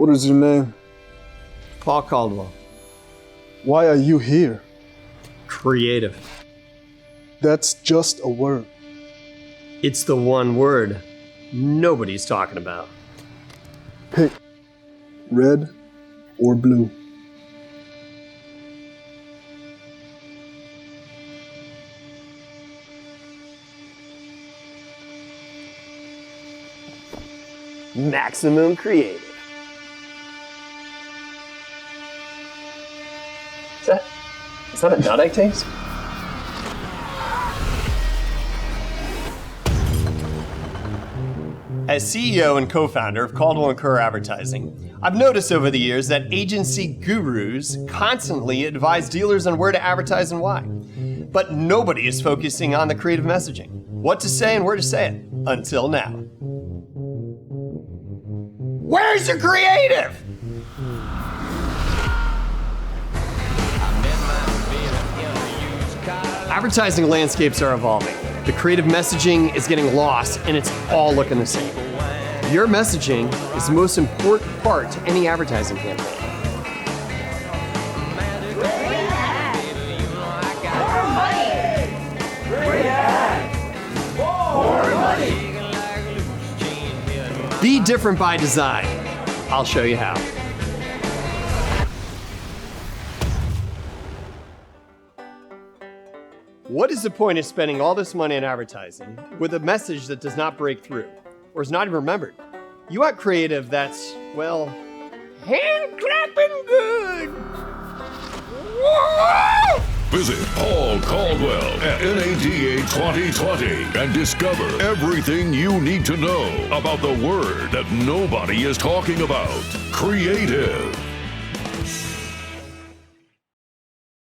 What is your name? Paul Caldwell. Why are you here? Creative. That's just a word. It's the one word nobody's talking about. Pick red or blue. Maximum creative. Is that a nut I taste? As CEO and co-founder of Caldwell & Kerr Advertising, I've noticed over the years that agency gurus constantly advise dealers on where to advertise and why. But nobody is focusing on the creative messaging, what to say and where to say it, until now. Where's your creative? Advertising landscapes are evolving. The creative messaging is getting lost, and it's all looking the same. Your messaging is the most important part to any advertising campaign. Be different by design. I'll show you how. What is the point of spending all this money on advertising with a message that does not break through or is not even remembered? You want creative that's, well, hand-clapping good. Whoa! Visit Paul Caldwell at NADA 2020 and discover everything you need to know about the word that nobody is talking about. Creative.